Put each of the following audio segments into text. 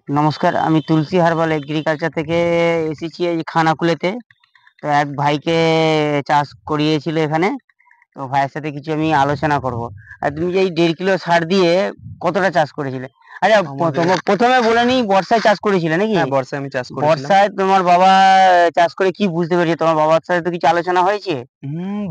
নমস্কার, আমি তুলসী herbal agriculture থেকে এসেছি এই খানাকুলেতে। তো এক ভাইকে চাষ করিয়েছিল এখানে। তো ভাইয়ের সাথে কিছু আমি আলোচনা করব। আর তুমি যে এই ১.৫ কিলো সার দিয়ে কতটা চাষ করেছিলে? আচ্ছা, আমাদের ১ম এ বলে নিই, বর্ষায় চাষ করেছিলে নাকি? হ্যাঁ, বর্ষায় আমি চাষ করেছিলাম। বর্ষায় তোমার বাবা চাষ করে কি বুঝতে পেরেছে? তোমার বাবার সাথে তো কিছু আলোচনা হয়েছে?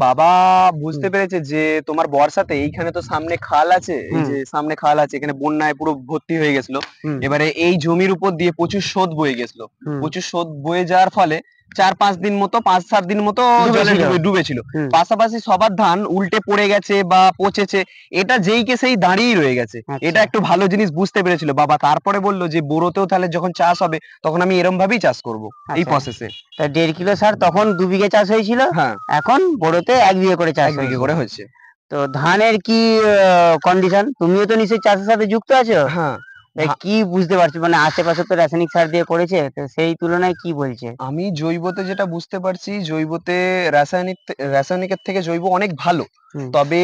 বাবা হুম, বুঝতে পেরেছে যে তোমার বর্ষাতে এইখানে তো সামনে খাল আছে, এই হুম, যে সামনে খাল আছে, এখানে বন্যায় পুরো ভর্তি হয়ে গেছিল। হুম, এবারে এই জমির উপর দিয়ে প্রচুর স্রোত বয়ে গেছিল। হুম। প্রচুর স্রোত বয়ে যাওয়ার ফলে ৪-৫ দিন মতো ৫-৭ দিন মতো জলে ডুবেছিল? ডুবেছিল। হুম, পাশাপাশি সবার ধান উল্টে পড়ে গেছে বা পচেছে। এটা যেই কে সেই দাঁড়িয়েই রয়ে গেছে। এটা আচ্ছা, একটু ভালো জিনিস বুঝতে পেরেছিল বাবা। তারপরে বলল যে বোরোতেও তাহলে যখন চাষ হবে তখন আমি এরম ভাবেই চাষ করব। এই আচ্ছা। প্রসেসে। তা ১.৫ কিলো সার তখন ২ বিঘে চাষ হয়েছিল, হ্যাঁ, এখন বোরোতে ১ বিঘে করে চাষ ১ বিঘে হয়েছে। করে হয়েছে। তো ধানের কি কন্ডিশন? তুমিও তো নিশ্চয়ই চাষের সাথে যুক্ত আছো? হ্যাঁ, তাই ধা কি বুঝতে পারছো? মানে আশেপাশে তো রাসায়নিক সার দিয়ে করেছে, তো সেই তুলনায় কি বলছে? আমি জৈবতে যেটা বুঝতে পারছি, জৈবতে রাসায়নিকের থেকে জৈব অনেক ভালো। হুম, তবে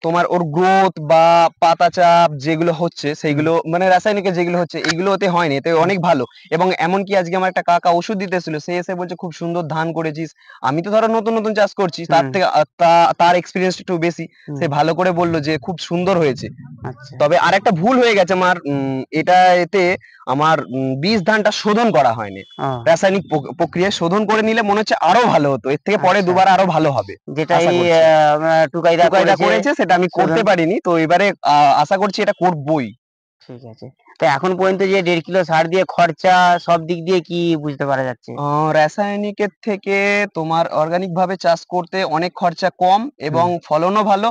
তোমার ওর গ্রোথ বা পাতা চাপ যেগুলো হচ্ছে হুম, সেইগুলো মানে রাসায়নিকের যেগুলো হচ্ছে এগুলো ওতে হয়নি। এতে হুম, অনেক ভালো। এবং এমনকি আজকে আমার একটা কাকা ওষুধ দিতে এসেছিল। সে এসে বলছে, "খুব সুন্দর ধান করেছিস।" আমি তো ধরো নতুন চাষ করছি। তার হুম, থেকে তার এক্সপেরিয়েন্স একটু বেশি। হুম, সে ভালো করে বলল যে, "খুব সুন্দর হয়েছে।" আচ্ছা, তবে আরেকটা ভুল হয়ে গেছে আমার, এতে আমার বীজ ধানটা শোধন করা হয়নি। ও রাসায়নিক প্রক্রিয়ায় শোধন করে নিলে মনে হচ্ছে আরো ভালো হতো। এর থেকে পরে আচ্ছা। দুবার আরো ভালো হবে। যেটা আশা এই করছি। টুকাইদা টুকাইদা করেছে করেছে সেটা আমি করতে শোধন, পারিনি। তো এবারে আশা করছি এটা করবই। ঠিক আছে। তো এখন পর্যন্ত যে ১.৫ কিলো সার দিয়ে খরচা সব দিক দিয়ে কি বুঝতে পারা যাচ্ছে? আ রাসায়নিকের থেকে তোমার অর্গানিক ভাবে চাষ করতে অনেক খরচা কম হুম। এবং ফলনও ভালো।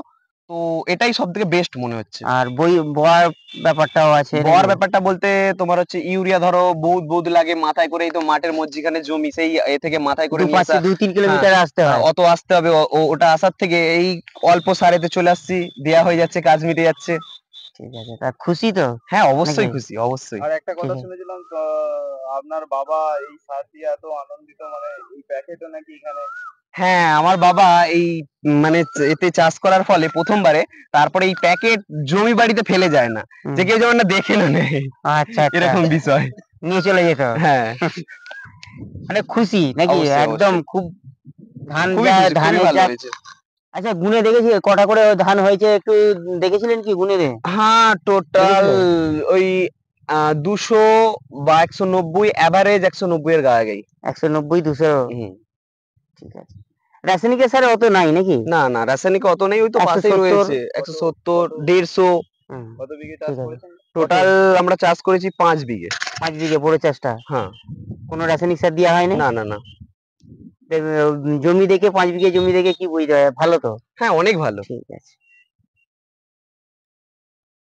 তো এটাই সবথেকে বেস্ট মনে হচ্ছে। আর বোয়ার ব্যাপারটাও আছে বর নাকি? ব্যাপারটা বলতে তোমার হচ্ছে ইউরিয়া ধরো বহুত লাগে মাথায় করে, এই তো মাঠের মধ্যিখানে জমি সেই এ থেকে মাথায় করে নিয়ে আসা। ২-৩ হ্যাঁ, কিলোমিটার আসতে হ্যাঁ, হয়। অত আসতে হবে। ওটা আসার থেকে এই অল্প সারেতে চলে আসছি, দেয়া হয়ে যাচ্ছে, কাজ মিটে যাচ্ছে। ঠিক আছে। তা খুশি তো? হ্যাঁ, নাকি? অবশ্যই খুশি, অবশ্যই। আর একটা ঠিক কথা আছে। শুনেছিলাম আপনার বাবা এই সার দিয়ে এত আনন্দিত মানে এই প্যাকেটও নাকি এখানে হ্যাঁ, আমার বাবা এই মানে এতে চাষ করার ফলে ১ম বারে তারপরে এই প্যাকেট জমি বাড়িতে ফেলে যায় না। হুম। যে কেউ যেন না দেখে না নেয়। আচ্ছা, আচ্ছা। এরকম বিষয়। নিয়ে চলে যেত। হ্যাঁ, মানে খুশি নাকি? অবশ্যই, একদম অবশ্যই। খুব ধান খুবই যা খুশি, খুবই ধানের ভালো যা হয়েছে। আচ্ছা, গুনে দেখেছি কটা করে ধান হয়েছে, একটু দেখেছিলেন কি গুনে হ্যাঁ, টোটাল দেখেছিলেন? ওই ২০০ বা ১৯০ এভারেজ ১৯০ এর গায়ে। ১৯০, ২০০, হুম। ঠিক আছে। রাসায়নিকের সারে অত নাই নাকি? না, রাসায়নিক অত নেই, ওই তো পাশেই ১৭০, রয়েছে। কত ১৭০, কত ১৫০। হুম, কত বিঘে চাষ ঠিক আছে। করেছেন? কত? টোটাল আমরা চাষ করেছি ৫ বিঘে। ৫ বিঘে বড় চাষটা। হ্যাঁ। কোন রাসায়নিক সার দেয়া হয় নাই? না। জমি দেখে ৫ বিঘে জমি দেখে কি বুঝতে হয়? ভালো তো? হ্যাঁ, অনেক ভালো। ঠিক আছে।